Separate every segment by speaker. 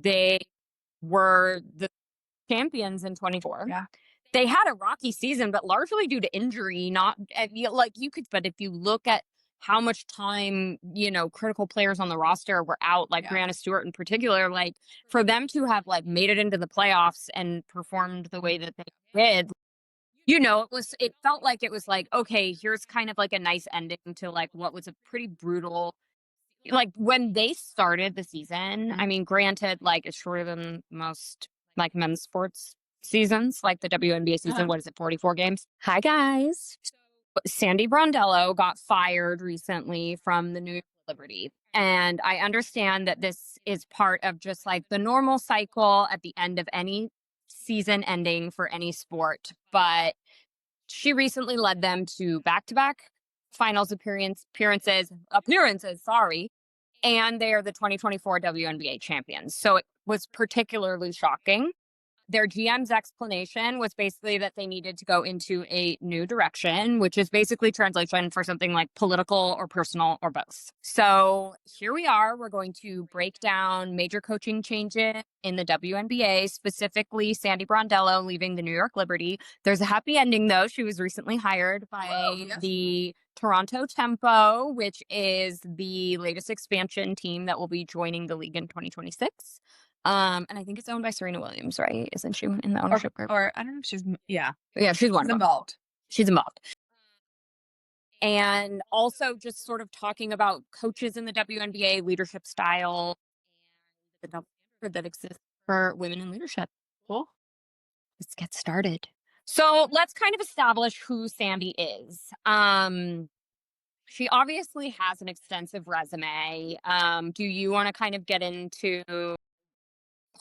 Speaker 1: they were the champions in 24.
Speaker 2: Yeah.
Speaker 1: They had a rocky season, but largely due to injury, not like you could, but if you look at how much time, critical players on the roster were out, like Brianna Stewart in particular, like for them to have like made it into the playoffs and performed the way that they did, it felt like it was like, okay, here's kind of like a nice ending to like what was a pretty brutal, like when they started the season. I mean, granted, like it's shorter than most like men's sports seasons, like the WNBA season. What is it, 44 games? Hi, guys. Sandy Brondello got fired recently from the New York Liberty. And I understand that this is part of just like the normal cycle at the end of any season ending for any sport. But she recently led them to back-to-back finals appearances, sorry. And they are the 2024 WNBA champions. So it was particularly shocking. Their GM's explanation was basically that they needed to go into a new direction, which is basically translation for something like political or personal or both. So here we are. We're going to break down major coaching changes in the WNBA, specifically Sandy Brondello leaving the New York Liberty. There's a happy ending, though. She was recently hired by the Toronto Tempo, which is the latest expansion team that will be joining the league in 2026. And I think it's owned by Serena Williams, right? Isn't she in the ownership group?
Speaker 2: Or I don't know if she's,
Speaker 1: Yeah, she's one of them.
Speaker 2: Involved.
Speaker 1: She's involved. And also just sort of talking about coaches in the WNBA, leadership style, the number that exists for women in leadership.
Speaker 2: Cool.
Speaker 1: Let's get started. So let's kind of establish who Sandy is. She obviously has an extensive resume. Do you want to kind of get into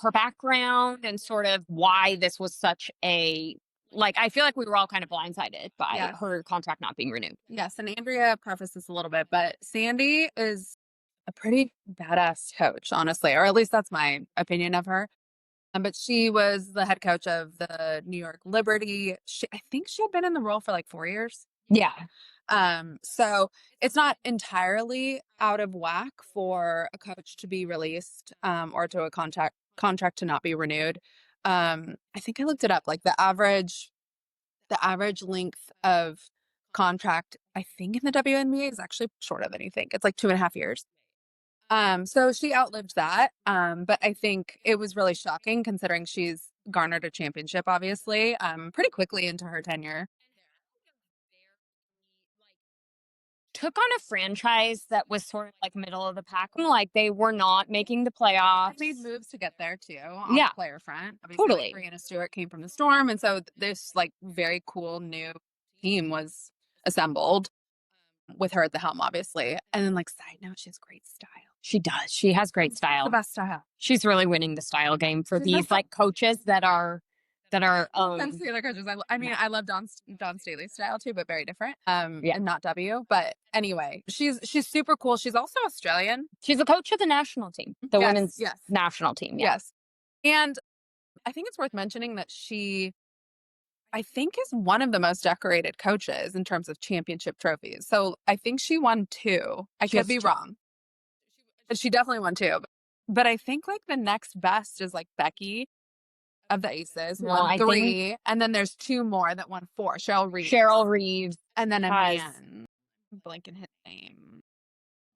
Speaker 1: her background and sort of why this was such a, like, I feel like we were all kind of blindsided by her contract not being renewed.
Speaker 2: Yes, and Andrea prefaced this a little bit, but Sandy is a pretty badass coach, honestly, or at least that's my opinion of her. But she was the head coach of the New York Liberty. I think she had been in the role for like 4 years.
Speaker 1: Yeah.
Speaker 2: So it's not entirely out of whack for a coach to be released, or to a contract to not be renewed. I think I looked it up, like the average length of contract, I think in the WNBA is actually shorter than you think. It's like 2.5 years. So she outlived that. But I think it was really shocking considering she's garnered a championship, obviously, pretty quickly into her tenure.
Speaker 1: Took on a franchise that was sort of like middle of the pack. Like they were not making the playoffs.
Speaker 2: Made moves to get there too on the player front. Obviously,
Speaker 1: totally.
Speaker 2: Like, Brianna Stewart came from the Storm, and so this like very cool new team was assembled with her at the helm, obviously. And then, like, side note, she has great style.
Speaker 1: She does. She has great style.
Speaker 2: The best style.
Speaker 1: She's really winning the style game for these like coaches that are.
Speaker 2: That's the other coaches. I mean, I love Dawn Staley's style too, but very different. And not W. But anyway, she's super cool. She's also Australian.
Speaker 1: She's a coach of the national team, the women's national team.
Speaker 2: Yes. And I think it's worth mentioning that she, I think, is one of the most decorated coaches in terms of championship trophies. So I think she won 2. I could be wrong. But she definitely won 2. But I think like the next best is like Becky of the Aces, won 3, and then there's 2 more that won 4. Cheryl Reeve, and then a man, blanking his name,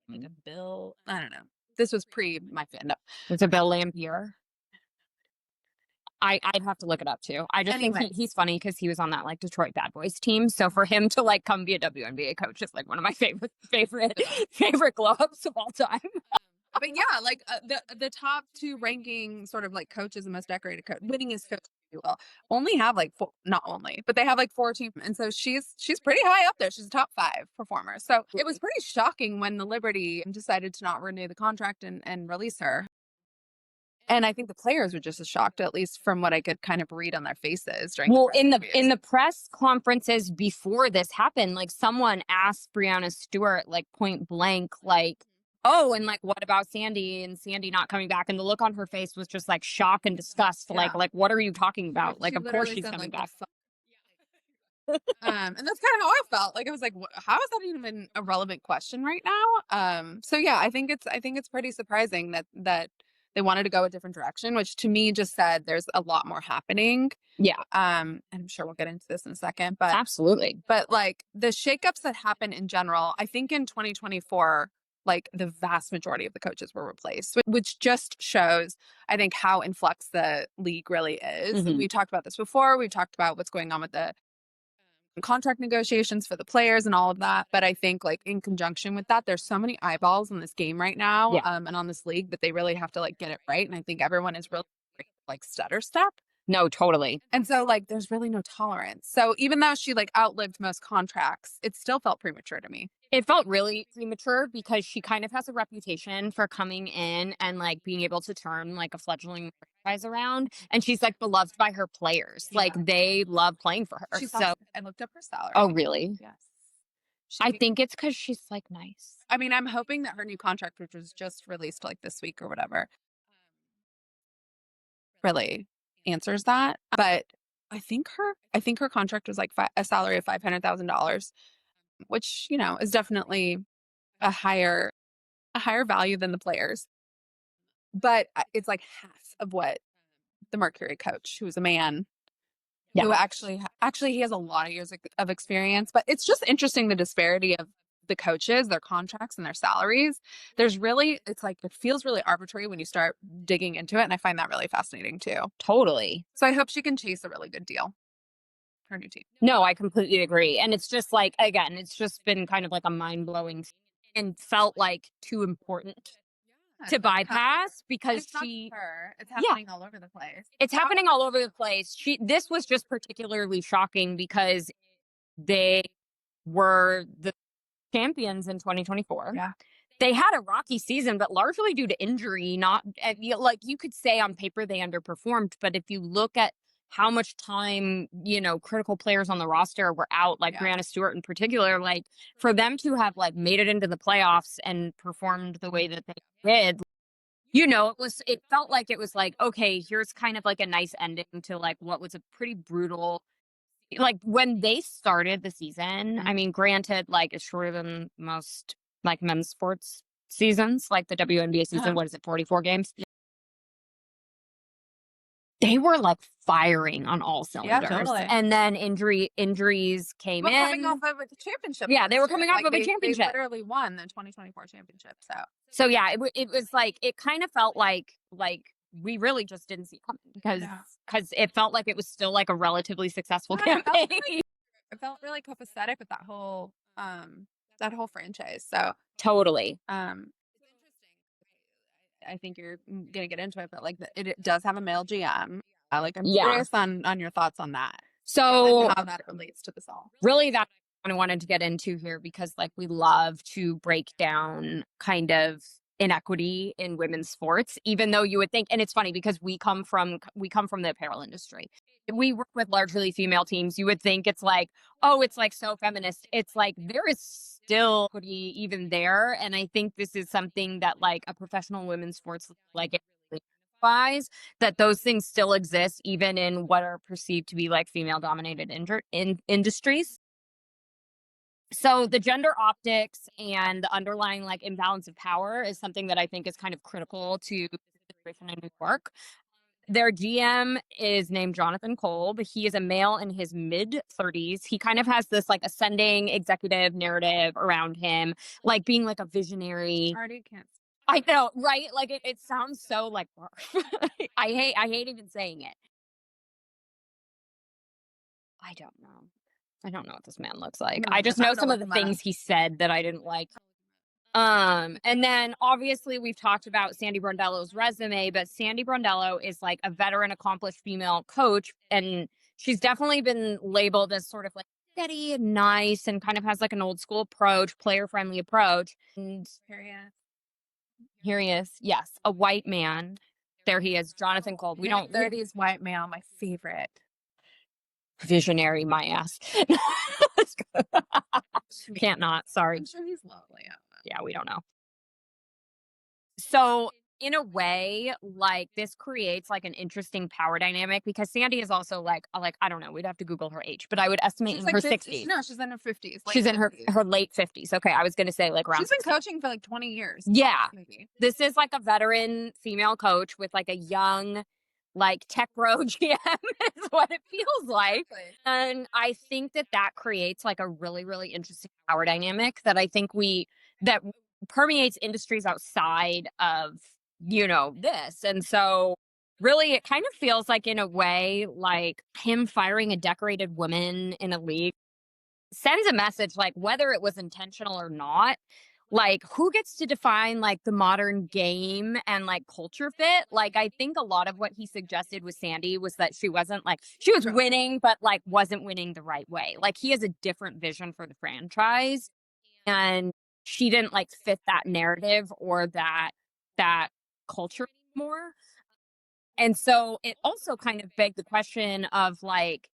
Speaker 2: like a Bill. I don't know. This was pre my fandom.
Speaker 1: It's a Bill Lampier. I'd have to look it up too. I just think he's funny because he was on that like Detroit Bad Boys team. So for him to like come be a WNBA coach is like one of my favorite glow ups of all time.
Speaker 2: But yeah, like the top 2 ranking sort of like coaches, the most decorated coach, winningest coach, if you will, only have like 4, not only, but they have like 4 teams. And so she's pretty high up there. She's a top 5 performer. So it was pretty shocking when the Liberty decided to not renew the contract and release her. And I think the players were just as shocked, at least from what I could kind of read on their faces during.
Speaker 1: Well, in the press conferences before this happened, like someone asked Brianna Stewart, like point blank, like, oh, and like, what about Sandy and Sandy not coming back? And the look on her face was just like shock and disgust. Yeah. Like, what are you talking about? Like, of course she's coming back.
Speaker 2: And that's kind of how I felt. Like, I was like, how is that even a relevant question right now? So yeah, I think it's pretty surprising that they wanted to go a different direction, which to me just said there's a lot more happening.
Speaker 1: Yeah.
Speaker 2: And I'm sure we'll get into this in a second, but
Speaker 1: Absolutely.
Speaker 2: But like the shakeups that happen in general, I think in 2024, like the vast majority of the coaches were replaced, which just shows, I think, how in flux the league really is.
Speaker 1: Mhm.
Speaker 2: We talked about this before. We've talked about what's going on with the contract negotiations for the players and all of that. But I think, like, in conjunction with that, there's so many eyeballs on this game right now,
Speaker 1: Yeah.
Speaker 2: and on this league that they really have to like get it right. And I think everyone is really like stutter step.
Speaker 1: No, totally.
Speaker 2: And so, like, there's really no tolerance. So even though she like outlived most contracts, it still felt premature to me.
Speaker 1: It felt really premature because she kind of has a reputation for coming in and like being able to turn like a fledgling franchise around. And she's like beloved by her players. Like
Speaker 2: Yeah.
Speaker 1: they love playing for her.
Speaker 2: She's
Speaker 1: So,
Speaker 2: awesome. I looked up her salary.
Speaker 1: oh, really?
Speaker 2: Yes.
Speaker 1: I
Speaker 2: She,
Speaker 1: think it's because she's like nice.
Speaker 2: I mean, I'm hoping that her new contract, which was just released like this week or whatever, really answers that. But I think her contract was like a salary of $500,000, which is definitely a higher value than the players. But it's like half of what the Mercury coach, who's a man, who
Speaker 1: Yeah.
Speaker 2: actually he has a lot of years of experience. But it's just interesting the disparity of the coaches, their contracts, and their salaries. It's like it feels really arbitrary when you start digging into it, and I find that really fascinating too.
Speaker 1: Totally.
Speaker 2: So I hope she can chase a really good deal for her new team.
Speaker 1: No, I completely agree. And it's just like, again, it's just been kind of like a mind blowing and felt like too important to bypass because
Speaker 2: It's not
Speaker 1: she,
Speaker 2: her. It's happening all over the place.
Speaker 1: it's happening all over the place. This was just particularly shocking because they were the champions in 2024.
Speaker 2: Yeah.
Speaker 1: They had a rocky season, but largely due to injury. Not like you could say on paper they underperformed, but if you look at how much time critical players on the roster were out, like Brianna Stewart in particular, like for them to have like made it into the playoffs and performed the way that they did, it felt like it was like, okay, here's kind of like a nice ending to like what was a pretty brutal. Like when they started the season, I mean, granted, like it's shorter than most like men's sports seasons, like the WNBA season. What is it, 44 games? They were like firing on all cylinders.
Speaker 2: Totally.
Speaker 1: And then injuries came in.
Speaker 2: Coming off of a championship.
Speaker 1: Yeah, they were coming off of a championship.
Speaker 2: They literally won the 2024 championship.
Speaker 1: So yeah, it was like it kind of felt like we really just didn't see it coming because it felt like it was still like a relatively successful campaign.
Speaker 2: It felt really copacetic with that whole franchise. So
Speaker 1: Totally.
Speaker 2: I think you're gonna get into it, but like it does have a male GM. I'm curious on your thoughts on that.
Speaker 1: So
Speaker 2: and how that relates to this all.
Speaker 1: Really, that I wanted to get into here because like we love to break down kind of inequity in women's sports, even though you would think, and it's funny because we come from the apparel industry. We work with largely female teams. You would think it's like, oh, it's like so feminist. It's like there is still equity even there. And I think this is something that like a professional women's sports like it really implies that those things still exist even in what are perceived to be like female dominated industries. So the gender optics and the underlying like imbalance of power is something that I think is kind of critical to the situation in New York. Their GM is named Jonathan Kolb. He is a male in his mid 30s. He kind of has this like ascending executive narrative around him, like being like a visionary.
Speaker 2: Already can't.
Speaker 1: I know, right? Like it sounds so like I hate even saying it. I don't know what this man looks like.
Speaker 2: No,
Speaker 1: I just know
Speaker 2: I'm
Speaker 1: some
Speaker 2: gonna
Speaker 1: of the
Speaker 2: look him
Speaker 1: things
Speaker 2: up.
Speaker 1: he said that I didn't like. And then obviously we've talked about Sandy Brondello's resume, but Sandy Brondello is like a veteran, accomplished female coach, and she's definitely been labeled as sort of like steady and nice and kind of has like an old school approach, player friendly approach. And here he is. Yes, a white man. There he is, Jonathan Kolb. We don't
Speaker 2: 30s white male, my favorite.
Speaker 1: Visionary, my ass. Can't not. Sorry.
Speaker 2: I'm sure he's lovely.
Speaker 1: Yeah, we don't know. So in a way, like, this creates, like, an interesting power dynamic because Sandy is also, like, I don't know, we'd have to Google her age, but I would estimate
Speaker 2: She's
Speaker 1: in
Speaker 2: like
Speaker 1: her
Speaker 2: 50.
Speaker 1: 60s.
Speaker 2: No, she's in her 50s.
Speaker 1: She's in her
Speaker 2: 50s.
Speaker 1: her late 50s. Okay, I was gonna say, like, around
Speaker 2: She's been
Speaker 1: 60.
Speaker 2: coaching for like 20 years.
Speaker 1: Yeah.
Speaker 2: Maybe.
Speaker 1: This is, like, a veteran female coach with, like, a young, like, tech bro GM is what it feels like.
Speaker 2: Exactly.
Speaker 1: And I think that that creates, like, a really, really interesting power dynamic that I think that permeates industries outside of, this. And so really it kind of feels like in a way like him firing a decorated woman in a league sends a message, like, whether it was intentional or not, like, who gets to define, like, the modern game and, like, culture fit? Like, I think a lot of what he suggested with Sandy was that she wasn't, like, she was winning, but, like, wasn't winning the right way. Like, he has a different vision for the franchise, and she didn't, like, fit that narrative or that culture more. And so it also kind of begged the question of, like,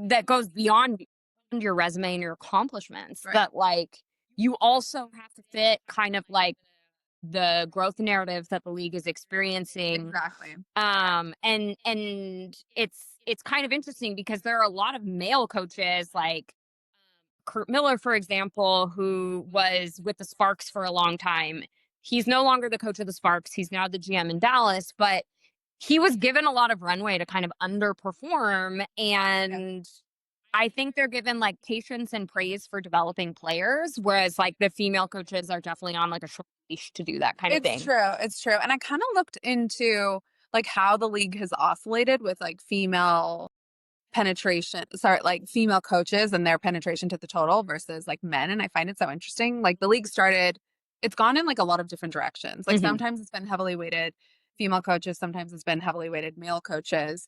Speaker 1: that goes beyond your resume and your accomplishments,
Speaker 2: Right.
Speaker 1: that, like, you also have to fit kind of like the growth narrative that the league is experiencing.
Speaker 2: Exactly.
Speaker 1: And it's kind of interesting because there are a lot of male coaches like Kurt Miller, for example, who was with the Sparks for a long time. He's no longer the coach of the Sparks. He's now the GM in Dallas, but he was given a lot of runway to kind of underperform. And I think they're given like patience and praise for developing players, whereas like the female coaches are definitely on like a short leash to do that kind of thing.
Speaker 2: It's true. It's true. And I kind of looked into like how the league has oscillated with like female female coaches and their penetration to the total versus like men. And I find it so interesting. Like the league started, it's gone in like a lot of different directions. Like sometimes it's been heavily weighted female coaches, sometimes it's been heavily weighted male coaches.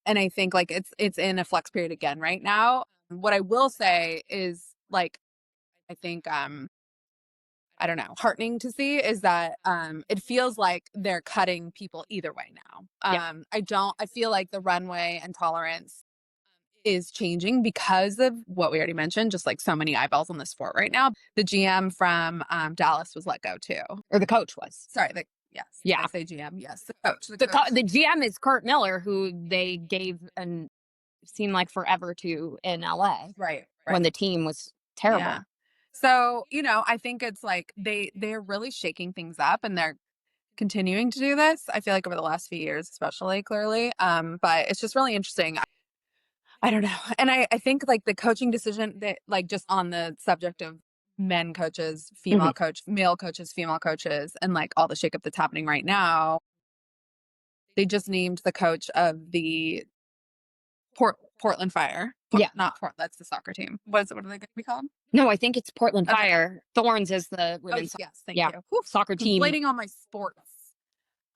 Speaker 2: And I think like it's in a flex period again right now. What I will say is like I think I don't know, heartening to see is that it feels like they're cutting people either way now. I feel like the runway and tolerance is changing because of what we already mentioned, just like so many eyeballs on the sport right now. The GM from Dallas was let go too.
Speaker 1: Or the coach was.
Speaker 2: Sorry, yes.
Speaker 1: Yeah.
Speaker 2: I say GM, yes. The coach.
Speaker 1: The GM is Kurt Miller, who they gave and seemed like forever to in LA.
Speaker 2: Right.
Speaker 1: When the team was terrible.
Speaker 2: Yeah. So, I think it's like they're really shaking things up and they're continuing to do this. I feel like over the last few years, especially clearly. But it's just really interesting. I don't know. And I think like the coaching decision that like just on the subject of men coaches, female coach, male coaches, female coaches, and like all the shakeup that's happening right now. They just named the coach of the Portland Fire. Not Port. That's the soccer team. What are they going to be called?
Speaker 1: No, I think it's Portland Fire. Thorns is the women's.
Speaker 2: Yes, thank you.
Speaker 1: Soccer team.
Speaker 2: Conflating all my sports.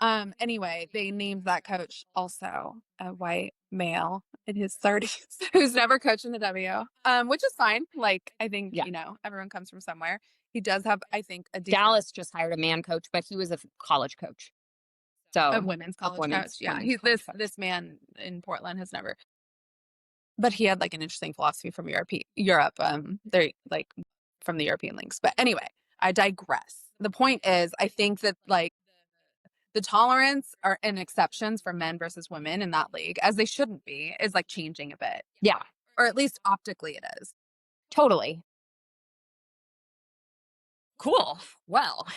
Speaker 2: Anyway, they named that coach also a white male in his 30s who's never coached in the W, which is fine. Like, I think, everyone comes from somewhere. He does have, I think,
Speaker 1: Dallas just hired a man coach, but he was a college coach. So
Speaker 2: a women's college coach. Yeah. This man in Portland has never, but he had like an interesting philosophy from Europe. They're like from the European links. But anyway, I digress. The point is, I think that like the tolerance and exceptions for men versus women in that league, as they shouldn't be, is like changing a bit.
Speaker 1: Yeah.
Speaker 2: Or at least optically it is.
Speaker 1: Totally. Cool. Well,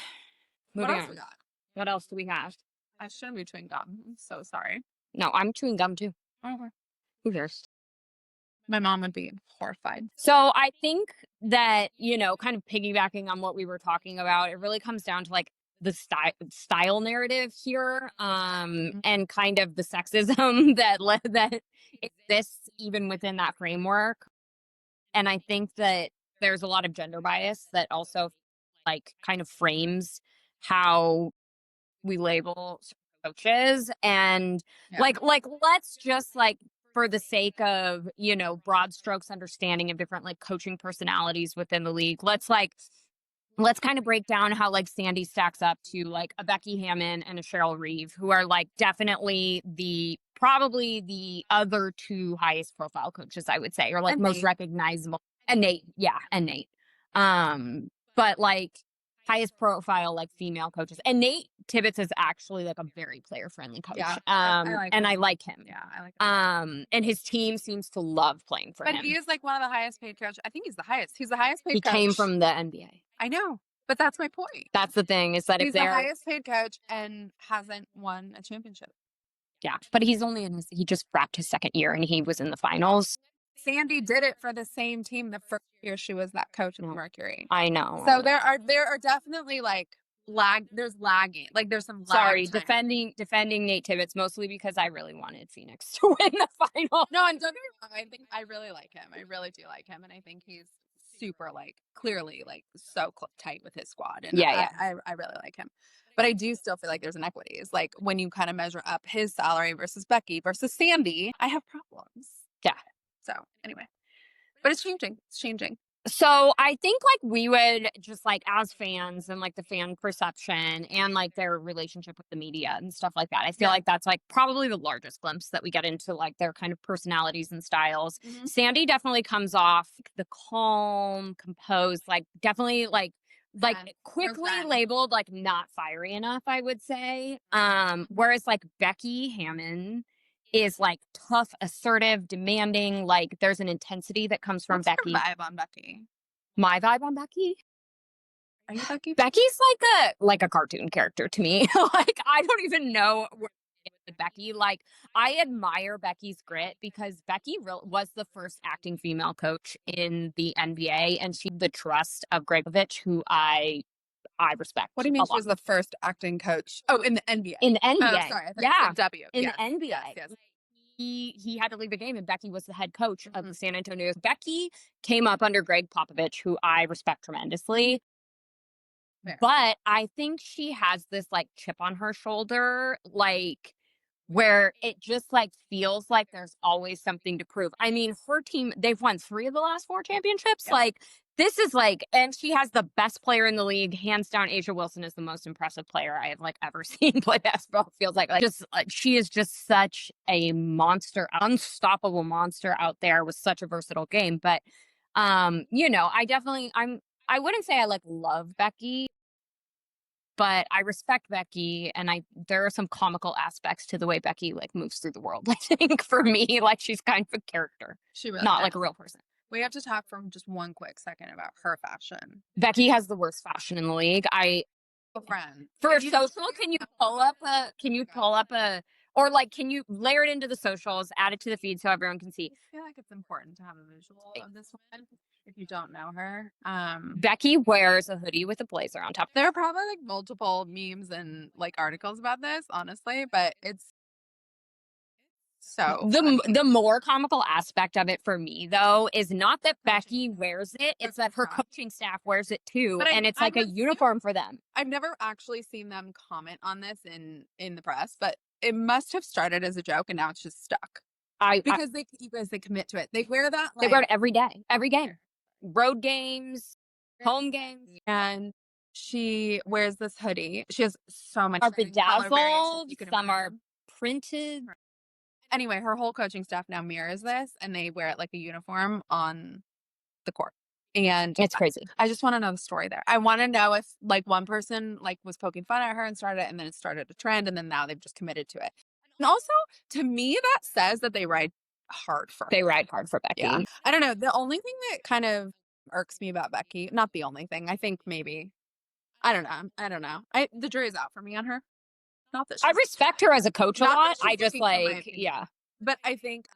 Speaker 2: what else we got?
Speaker 1: What else do we have?
Speaker 2: I shouldn't be chewing gum. I'm so sorry.
Speaker 1: No, I'm chewing gum too.
Speaker 2: Okay.
Speaker 1: Who cares?
Speaker 2: My mom would be horrified.
Speaker 1: So I think that, kind of piggybacking on what we were talking about, it really comes down to like the style narrative here, and kind of the sexism that exists even within that framework. And I think that there's a lot of gender bias that also like kind of frames how we label coaches. And like let's just like, for the sake of, broad strokes understanding of different like coaching personalities within the league, let's kind of break down how like Sandy stacks up to like a Becky Hammon and a Cheryl Reeve, who are like definitely probably the other two highest profile coaches, I would say, or like
Speaker 2: and
Speaker 1: most recognizable. And Nate. Yeah. And Nate. But like, highest profile like female coaches. And Nate Tibbetts is actually like a very player friendly coach.
Speaker 2: Yeah, I
Speaker 1: like him.
Speaker 2: Yeah, I like him.
Speaker 1: And his team seems to love playing for him.
Speaker 2: But he is like one of the highest paid coaches. I think he's the highest. He's the highest paid
Speaker 1: He
Speaker 2: coach.
Speaker 1: came from the NBA.
Speaker 2: I know, but that's my point.
Speaker 1: That's the thing, is that
Speaker 2: he's
Speaker 1: if they're
Speaker 2: the highest paid coach and hasn't won a championship.
Speaker 1: Yeah, but he's only he just wrapped his second year and he was in the finals.
Speaker 2: Sandy did it for the same team the first year she was that coach of Mercury.
Speaker 1: I know.
Speaker 2: So there are definitely like there's lagging. Like there's some lag.
Speaker 1: Sorry, defending Nate Tibbetts mostly because I really wanted Phoenix to win the final.
Speaker 2: No, and don't get me wrong, I think I really like him. I really do like him, and I think he's super like clearly like so tight with his squad. And I really like him. But I do still feel like there's inequities. Like when you kind of measure up his salary versus Becky versus Sandy, I have problems.
Speaker 1: Yeah.
Speaker 2: So anyway, but it's changing. It's changing.
Speaker 1: So I think like we would just like as fans and like the fan perception and like their relationship with the media and stuff like that. I feel like that's like probably the largest glimpse that we get into like their kind of personalities and styles. Mm-hmm. Sandy definitely comes off the calm, composed, like definitely like quickly labeled like not fiery enough, I would say. Whereas like Becky Hammon is like tough, assertive, demanding. Like there's an intensity that comes from Becky.
Speaker 2: What's your vibe on Becky?
Speaker 1: My vibe on Becky?
Speaker 2: Are you Becky?
Speaker 1: Becky's like a cartoon character to me. Like I don't even know where with Becky. Like I admire Becky's grit because Becky was the first acting female coach in the NBA, and she had the trust of Greg Popovich, who I respect.
Speaker 2: What do you mean she was the first acting coach? Oh, in the NBA.
Speaker 1: In the NBA.
Speaker 2: Oh, sorry. I W.
Speaker 1: In the NBA. Yes. He had to leave the game, and Becky was the head coach of the San Antonio. Becky came up under Greg Popovich, who I respect tremendously. Fair. But I think she has this like chip on her shoulder, like where it just like feels like there's always something to prove. I mean, her team, they've won 3 of the last 4 championships. Yep. Like this is like, and she has the best player in the league, hands down. A'ja Wilson is the most impressive player I have like ever seen play basketball. Feels like just she is just such a monster, unstoppable monster out there with such a versatile game. But you know, I wouldn't say I like love Becky, but I respect Becky, and there are some comical aspects to the way Becky like moves through the world. I think for me, like she's kind of a character,
Speaker 2: she really
Speaker 1: not
Speaker 2: is.
Speaker 1: like a real person.
Speaker 2: We have to talk for just one quick second about her fashion.
Speaker 1: Becky has the worst fashion in the league. For social, can you pull up or like can you layer it into the socials, add it to the feed so everyone can see?
Speaker 2: I feel like it's important to have a visual of this one if you don't know her.
Speaker 1: Becky wears a hoodie with a blazer on top.
Speaker 2: There are probably like multiple memes and like articles about this, honestly, but it's so
Speaker 1: the more comical aspect of it for me though is not that Becky wears it, it's that her coaching staff wears it too, and it's like a uniform for them.
Speaker 2: I've never actually seen them comment on this in the press, but it must have started as a joke and now it's just stuck. Because they commit to it. They wear that.
Speaker 1: They wear it every day, every game, road games, home games,
Speaker 2: and she wears this hoodie. She has so much.
Speaker 1: Are bedazzled. Some are printed.
Speaker 2: Anyway, her whole coaching staff now mirrors this, and they wear it like a uniform on the court. And
Speaker 1: it's crazy.
Speaker 2: I just want to know the story there. I want to know if like one person like was poking fun at her and started it, and then it started a trend, and then now they've just committed to it. And also, to me, that says that they ride hard for her.
Speaker 1: They ride hard for Becky.
Speaker 2: Yeah. I don't know. The only thing that kind of irks me about Becky, not the only thing, I think maybe, I don't know. The jury's out for me on her. Not that
Speaker 1: I respect her as a coach a lot. I just like, yeah.
Speaker 2: But I think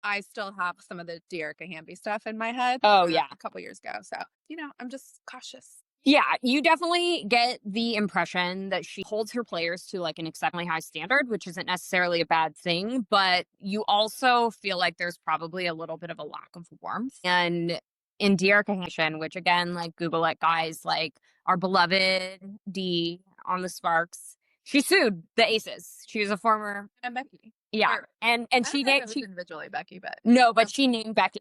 Speaker 2: I still have some of the Dearica Hamby stuff in my head.
Speaker 1: Oh, yeah.
Speaker 2: A couple years ago. So, you know, I'm just cautious.
Speaker 1: Yeah, you definitely get the impression that she holds her players to like an exceptionally high standard, which isn't necessarily a bad thing. But you also feel like there's probably a little bit of a lack of warmth. And in Dearica Hamby, which again, like Google it, guys, like our beloved D on the Sparks. She sued the Aces. She was a former
Speaker 2: Becky.
Speaker 1: Yeah, and she named
Speaker 2: individually Becky, but
Speaker 1: no, but she named Becky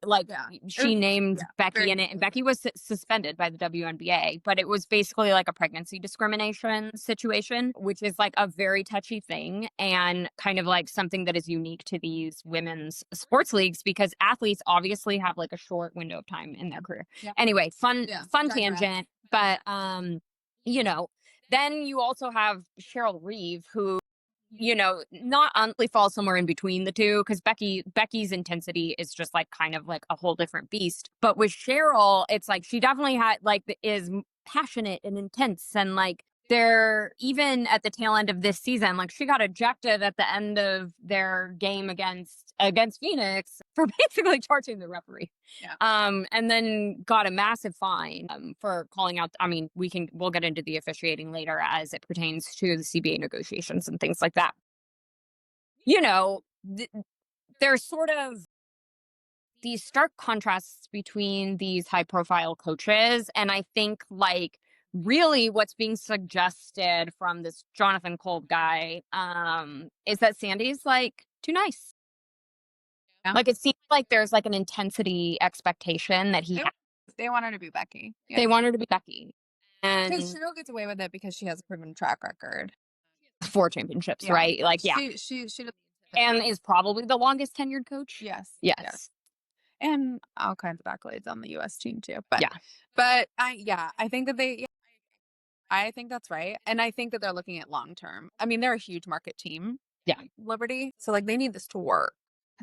Speaker 1: named Becky in it, and
Speaker 2: cool.
Speaker 1: Becky was suspended by the WNBA. But it was basically like a pregnancy discrimination situation, which is like a very touchy thing and kind of like something that is unique to these women's sports leagues because athletes obviously have like a short window of time in their career. Yeah. Anyway, fun tangent, but you know, then you also have Cheryl Reeve, who, not honestly falls somewhere in between the two, because Becky's intensity is just like kind of like a whole different beast. But with Cheryl, it's like she definitely had like passionate and intense, and like they're even at the tail end of this season, like she got ejected at the end of their game against Phoenix for basically charging the referee.
Speaker 2: Yeah.
Speaker 1: And then got a massive fine for calling out. I mean, we'll get into the officiating later as it pertains to the CBA negotiations and things like that. There's sort of these stark contrasts between these high profile coaches. And I think like really what's being suggested from this Jonathan Kolb guy is that Sandy's like too nice.
Speaker 2: Yeah.
Speaker 1: Like it seems like there's like an intensity expectation that
Speaker 2: they want her to be Becky.
Speaker 1: Yeah. They want her to be Becky. And
Speaker 2: because Cheryl gets away with it because she has a proven track record.
Speaker 1: 4 championships, right? Like, yeah.
Speaker 2: She
Speaker 1: And is probably the longest tenured coach.
Speaker 2: Yes. And all kinds of accolades on the US team too. But
Speaker 1: Yeah.
Speaker 2: But I think that I think that's right. And I think that they're looking at long term. I mean, they're a huge market team.
Speaker 1: Yeah.
Speaker 2: Liberty. So like they need this to work.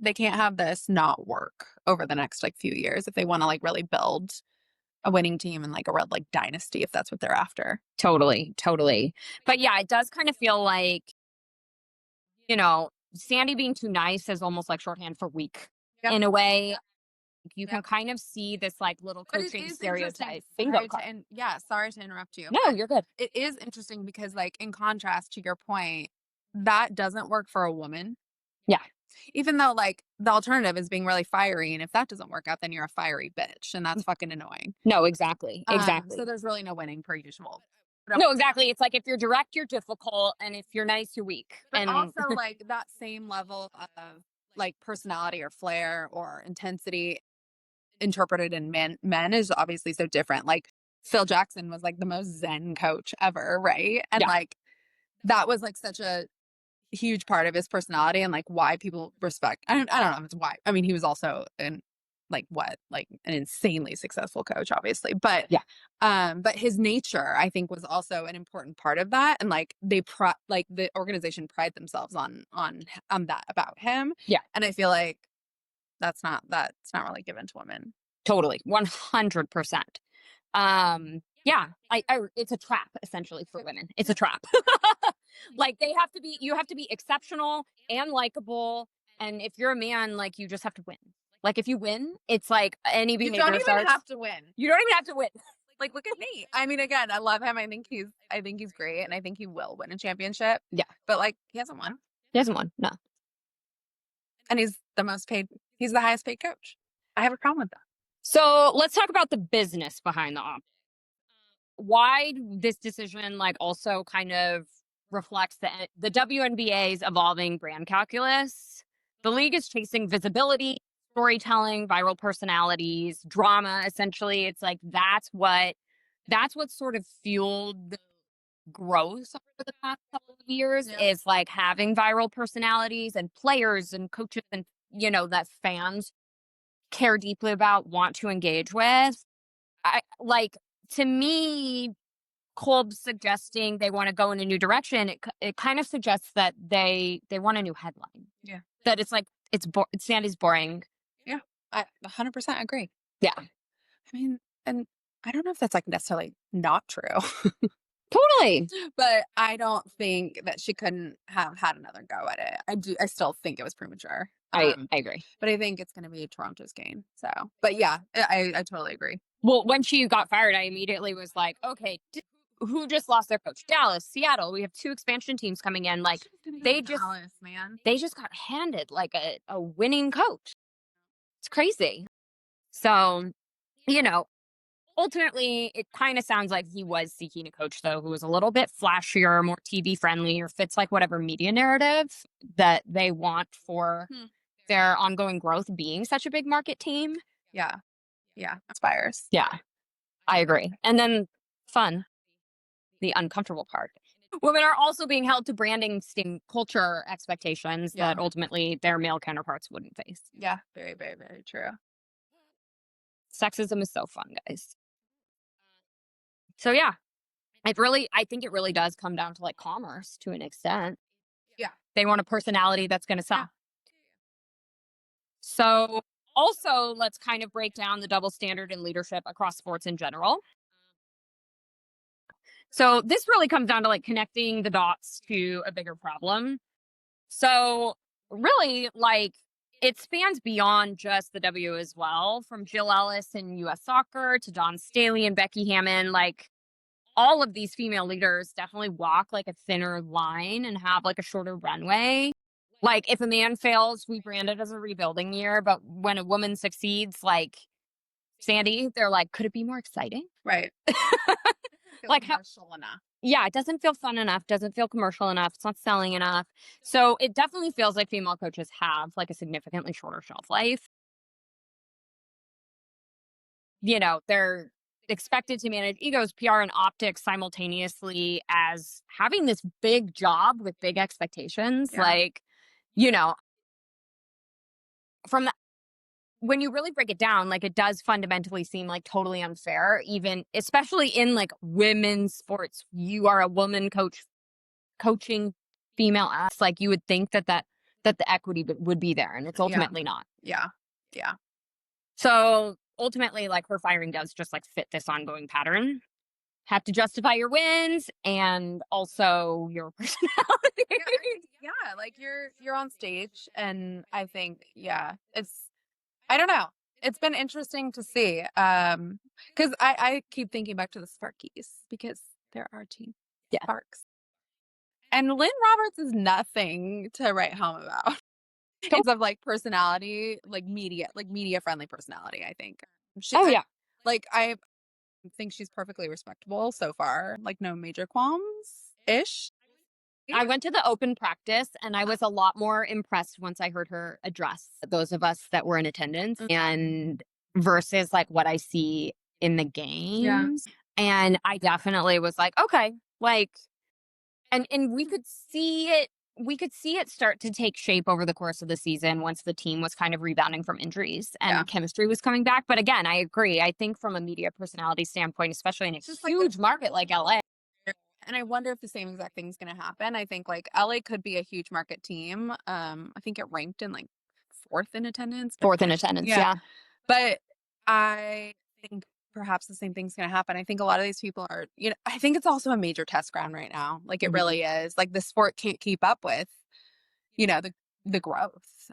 Speaker 2: They can't have this not work over the next like few years if they want to like really build a winning team and like a real like dynasty, if that's what they're after.
Speaker 1: Totally. But yeah, it does kind of feel like, Sandy being too nice is almost like shorthand for weak in a way. You can kind of see this like little coaching stereotype.
Speaker 2: Sorry to interrupt you.
Speaker 1: No, you're good.
Speaker 2: It is interesting because like in contrast to your point, that doesn't work for a woman.
Speaker 1: Yeah.
Speaker 2: Even though like the alternative is being really fiery, and if that doesn't work out, then you're a fiery bitch, and that's fucking annoying.
Speaker 1: No, exactly.
Speaker 2: So there's really no winning per usual.
Speaker 1: No, exactly. It's like if you're direct, you're difficult, and if you're nice, you're weak.
Speaker 2: But
Speaker 1: and
Speaker 2: also like that same level of like personality or flair or intensity interpreted in men is obviously so different. Like Phil Jackson was like the most zen coach ever, right? And like that was like such a huge part of his personality and like why people respect. I don't know if it's why. I mean, he was also an insanely successful coach, obviously. But but his nature, I think, was also an important part of that. And like the organization pride themselves on that about him.
Speaker 1: Yeah.
Speaker 2: And I feel like that's not really given to women.
Speaker 1: Totally. 100%. Yeah, it's a trap essentially for women. It's a trap. Like you have to be exceptional and likable. And if you're a man, like you just have to win. Like if you win, it's like any behavior.
Speaker 2: You don't even have to win.
Speaker 1: You don't even have to win.
Speaker 2: Like look at me. I mean, again, I love him. I think he's great, and I think he will win a championship.
Speaker 1: Yeah,
Speaker 2: but like he hasn't won.
Speaker 1: No.
Speaker 2: And he's the most paid. He's the highest paid coach. I have a problem with that.
Speaker 1: So let's talk about the business behind the op. Why this decision like also kind of reflects the WNBA's evolving brand calculus. The league is chasing visibility, storytelling, viral personalities, drama. Essentially, it's like that's what sort of fueled the growth over the past couple of years is like having viral personalities and players and coaches and that fans care deeply about, want to engage with. To me, Kolb suggesting they want to go in a new direction, it kind of suggests that they want a new headline.
Speaker 2: Yeah.
Speaker 1: That it's like Sandy's boring.
Speaker 2: Yeah. I 100% agree.
Speaker 1: Yeah.
Speaker 2: I mean, and I don't know if that's like necessarily not true.
Speaker 1: Totally.
Speaker 2: But I don't think that she couldn't have had another go at it. I still think it was premature.
Speaker 1: I agree.
Speaker 2: But I think it's going to be Toronto's gain. So, but yeah, I totally agree.
Speaker 1: Well, when she got fired, I immediately was like, okay, who just lost their coach? Dallas, Seattle. We have 2 expansion teams coming in. Like they just got handed like a winning coach. It's crazy. So, ultimately, it kind of sounds like he was seeking a coach, though, who was a little bit flashier, more TV friendly, or fits like whatever media narrative that they want for their ongoing growth being such a big market team.
Speaker 2: Yeah. Yeah. Inspires.
Speaker 1: Yeah, I agree. And then fun, the uncomfortable part. Women are also being held to branding culture expectations that ultimately their male counterparts wouldn't face.
Speaker 2: Yeah. Very, very, very true.
Speaker 1: Sexism is so fun, guys. So yeah, I think it really does come down to like commerce to an extent.
Speaker 2: Yeah.
Speaker 1: They want a personality that's going to sell.
Speaker 2: Yeah.
Speaker 1: So, also, let's kind of break down the double standard in leadership across sports in general. So, this really comes down to like connecting the dots to a bigger problem. So, really, like, it spans beyond just the W as well, from Jill Ellis in US soccer to Dawn Staley and Becky Hammon. Like, all of these female leaders definitely walk like a thinner line and have like a shorter runway. Like, if a man fails, we brand it as a rebuilding year. But when a woman succeeds, like Sandy, they're like, could it be more exciting?
Speaker 2: Right.
Speaker 1: Like,
Speaker 2: commercial enough.
Speaker 1: Yeah, it doesn't feel fun enough, doesn't feel commercial enough, it's not selling enough. So it definitely feels like female coaches have like a significantly shorter shelf life. You know, they're expected to manage egos, PR, and optics simultaneously as having this big job with big expectations.
Speaker 2: Yeah.
Speaker 1: Like, you know, from the, when you really break it down, like it does fundamentally seem like totally unfair, even especially in like women's sports. You are a woman coaching female athletes. Like you would think that the equity would be there, and it's ultimately not.
Speaker 2: Yeah. Yeah.
Speaker 1: So ultimately, like her firing does just like fit this ongoing pattern. Have to justify your wins and also your personality.
Speaker 2: Yeah, like you're on stage, and I think I don't know. It's been interesting to see. Because I keep thinking back to the Sparkies because they're our team.
Speaker 1: Yeah.
Speaker 2: Sparks. And Lynn Roberts is nothing to write home about. In terms of like personality, like media friendly personality, I think.
Speaker 1: Yeah.
Speaker 2: I think she's perfectly respectable so far. Like no major qualms ish.
Speaker 1: I went to the open practice and I was a lot more impressed once I heard her address those of us that were in attendance and versus like what I see in the games. Yeah. And I definitely was like, okay, like, and we could see it start to take shape over the course of the season once the team was kind of rebounding from injuries and chemistry was coming back. But again, I agree. I think from a media personality standpoint, especially in a huge market like LA.
Speaker 2: And I wonder if the same exact thing's going to happen. I think like LA could be a huge market team. I think it ranked in like fourth in attendance.
Speaker 1: Yeah.
Speaker 2: But I think perhaps the same thing's going to happen. I think a lot of these people are, I think it's also a major test ground right now. Like it really is. Like the sport can't keep up with, the growth.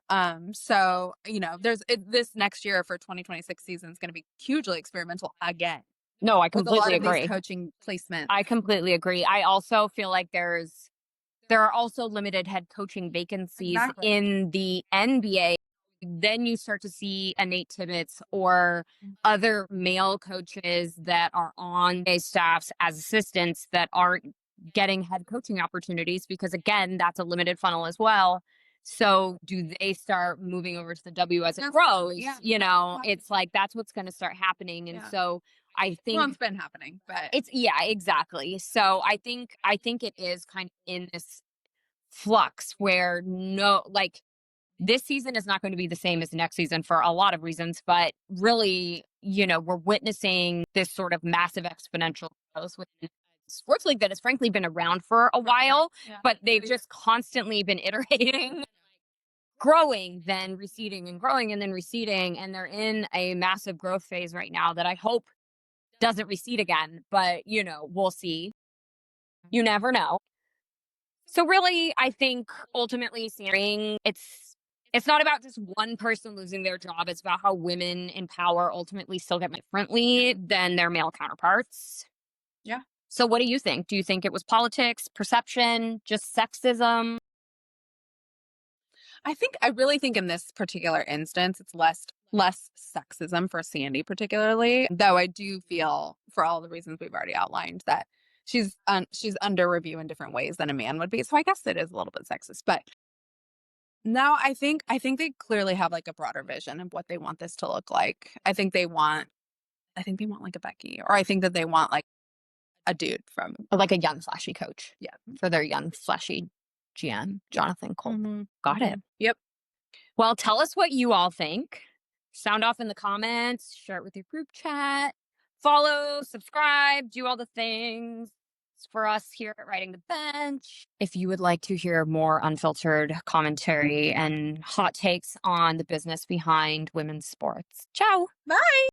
Speaker 2: So, this next year for 2026 season is going to be hugely experimental again.
Speaker 1: No, I completely agree.
Speaker 2: These coaching placements.
Speaker 1: I completely agree. I also feel like there are also limited head coaching vacancies in the NBA. Then you start to see a Nate Tibbetts or other male coaches that are on NBA staffs as assistants that aren't getting head coaching opportunities because, again, that's a limited funnel as well. So do they start moving over to the W as it grows? Yeah. It's like that's what's going to start happening. And so I think
Speaker 2: it's been happening, but
Speaker 1: exactly. So I think it is kind of in this flux where this season is not going to be the same as next season for a lot of reasons, but really, we're witnessing this sort of massive exponential growth within sports league that has frankly been around for a while, but they've just constantly been iterating, growing, then receding and growing and then receding. And they're in a massive growth phase right now that I hope doesn't recede again, but we'll see. You never know. So really, I think ultimately it's not about just one person losing their job. It's about how women in power ultimately still get differently than their male counterparts.
Speaker 2: Yeah.
Speaker 1: So what do you think? Do you think it was politics, perception, just sexism?
Speaker 2: I really think in this particular instance, it's less sexism for Sandy particularly, though I do feel for all the reasons we've already outlined that she's under review in different ways than a man would be. So I guess it is a little bit sexist, but no, I think they clearly have like a broader vision of what they want this to look like. I think they want like a Becky, or I think that they want like a dude from
Speaker 1: like a young flashy coach.
Speaker 2: Yeah.
Speaker 1: For their young flashy GM, Jonathan Kolb. Got it.
Speaker 2: Yep.
Speaker 1: Well, tell us what you all think. Sound off in the comments, share it with your group chat, follow, subscribe, do all the things. for us here at Writing the Bench. If you would like to hear more unfiltered commentary and hot takes on the business behind women's sports. Ciao.
Speaker 2: Bye.